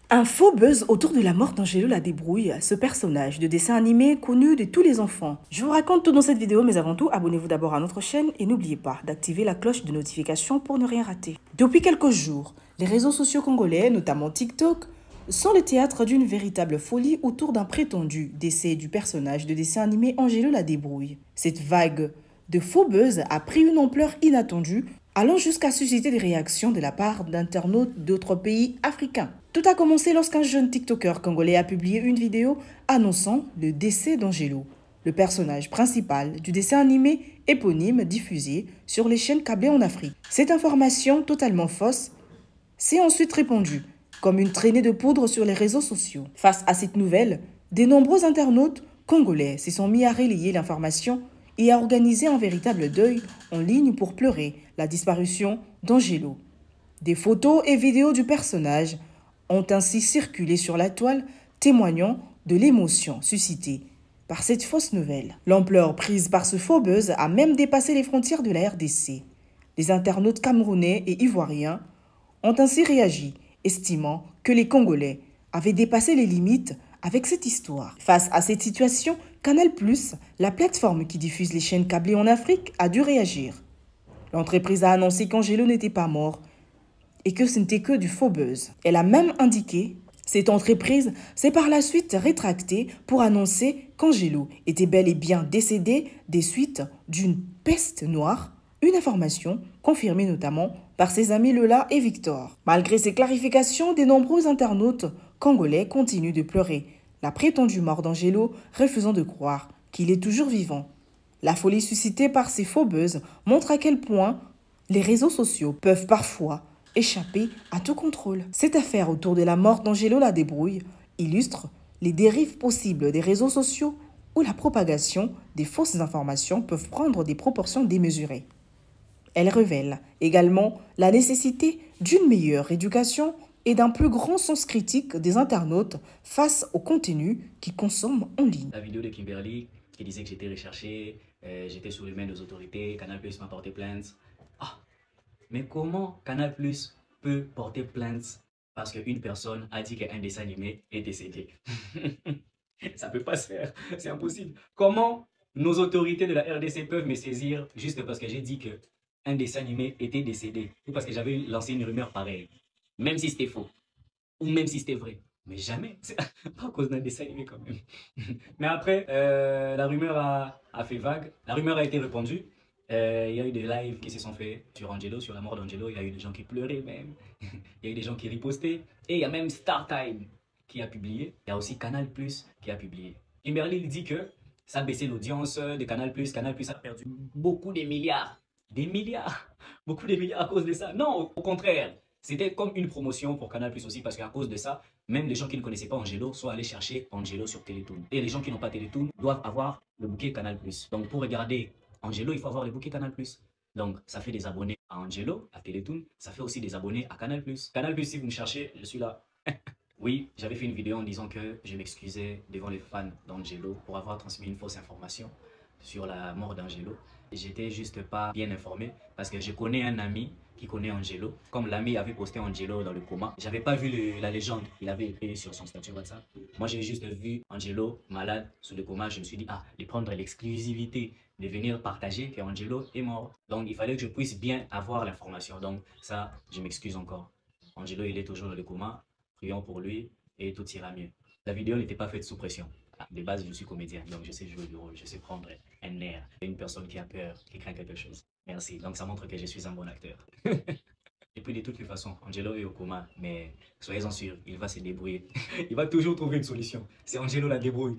Un faux buzz autour de la mort d'Angelo la débrouille, ce personnage de dessin animé connu de tous les enfants. Je vous raconte tout dans cette vidéo, mais avant tout, abonnez-vous d'abord à notre chaîne et n'oubliez pas d'activer la cloche de notification pour ne rien rater. Depuis quelques jours, les réseaux sociaux congolais, notamment TikTok, sont le théâtre d'une véritable folie autour d'un prétendu décès du personnage de dessin animé Angelo la débrouille. Cette vague de faux buzz a pris une ampleur inattendue, allant jusqu'à susciter des réactions de la part d'internautes d'autres pays africains. Tout a commencé lorsqu'un jeune TikToker congolais a publié une vidéo annonçant le décès d'Angelo, le personnage principal du dessin animé éponyme diffusé sur les chaînes câblées en Afrique. Cette information totalement fausse s'est ensuite répandue comme une traînée de poudre sur les réseaux sociaux. Face à cette nouvelle, de nombreux internautes congolais se sont mis à relayer l'information et à organiser un véritable deuil en ligne pour pleurer la disparition d'Angelo. Des photos et vidéos du personnage ont ainsi circulé sur la toile, témoignant de l'émotion suscitée par cette fausse nouvelle. L'ampleur prise par ce faux buzz a même dépassé les frontières de la RDC. Les internautes camerounais et ivoiriens ont ainsi réagi, estimant que les Congolais avaient dépassé les limites avec cette histoire. Face à cette situation, Canal+, la plateforme qui diffuse les chaînes câblées en Afrique, a dû réagir. L'entreprise a annoncé qu'Angelo n'était pas mort et que ce n'était que du faux buzz. Elle a même indiqué, cette entreprise s'est par la suite rétractée pour annoncer qu'Angelo était bel et bien décédé des suites d'une peste noire, une information confirmée notamment par ses amis Lola et Victor. Malgré ces clarifications, de nombreux internautes congolais continuent de pleurer la prétendue mort d'Angelo, refusant de croire qu'il est toujours vivant. La folie suscitée par ces faux buzz montre à quel point les réseaux sociaux peuvent parfois échapper à tout contrôle. Cette affaire autour de la mort d'Angelo la débrouille illustre les dérives possibles des réseaux sociaux où la propagation des fausses informations peuvent prendre des proportions démesurées. Elle révèle également la nécessité d'une meilleure éducation et d'un plus grand sens critique des internautes face au contenu qu'ils consomment en ligne. La vidéo de Kimberly qui disait que j'étais recherché, j'étais sous les mains des autorités, Canal+ m'a porté plainte. Ah, mais comment Canal+ peut porter plainte parce qu'une personne a dit qu'un dessin animé est décédé? Ça peut pas se faire, c'est impossible. Comment nos autorités de la RDC peuvent me saisir juste parce que j'ai dit qu'un dessin animé était décédé ou parce que j'avais lancé une rumeur pareille, même si c'était faux ou même si c'était vrai? Mais jamais, c'est pas à cause d'un dessin animé quand même. Mais après, la rumeur a fait vague, la rumeur a été répandue. Il y a eu des lives qui se sont faits sur Angelo, sur la mort d'Angelo. Il y a eu des gens qui pleuraient même. Il y a eu des gens qui ripostaient. Et il y a même StarTime qui a publié. Il y a aussi Canal+ qui a publié. Kimberly dit que ça a baissé l'audience de Canal+. Canal+ a perdu beaucoup de milliards. Des milliards. Beaucoup de milliards à cause de ça. Non, au contraire. C'était comme une promotion pour Canal+ aussi parce qu'à cause de ça, même les gens qui ne connaissaient pas Angelo sont allés chercher Angelo sur Télétoon. Et les gens qui n'ont pas Télétoon doivent avoir le bouquet Canal+. Donc pour regarder Angelo, il faut avoir le bouquet Canal+. Donc ça fait des abonnés à Angelo, à Télétoon, ça fait aussi des abonnés à Canal+. Canal+, si vous me cherchez, je suis là. Oui, j'avais fait une vidéo en disant que je m'excusais devant les fans d'Angelo pour avoir transmis une fausse information sur la mort d'Angelo. J'étais juste pas bien informé parce que je connais un ami qui connaît Angelo. Comme l'ami avait posté Angelo dans le coma, j'avais pas vu la légende qu'il avait écrit sur son statut WhatsApp. Moi, j'ai juste vu Angelo malade sous le coma. Je me suis dit, ah, de prendre l'exclusivité de venir partager qu'Angelo est mort. Donc, il fallait que je puisse bien avoir l'information. Donc, ça, je m'excuse encore. Angelo, il est toujours dans le coma. Prions pour lui et tout ira mieux. La vidéo n'était pas faite sous pression. De base, je suis comédien, donc je sais jouer du rôle, je sais prendre un air. Une personne qui a peur, qui craint quelque chose. Merci. Donc ça montre que je suis un bon acteur. Et puis de toutes les façons, Angelo est au coma, mais soyez-en sûrs, il va se débrouiller. Il va toujours trouver une solution. C'est Angelo la débrouille.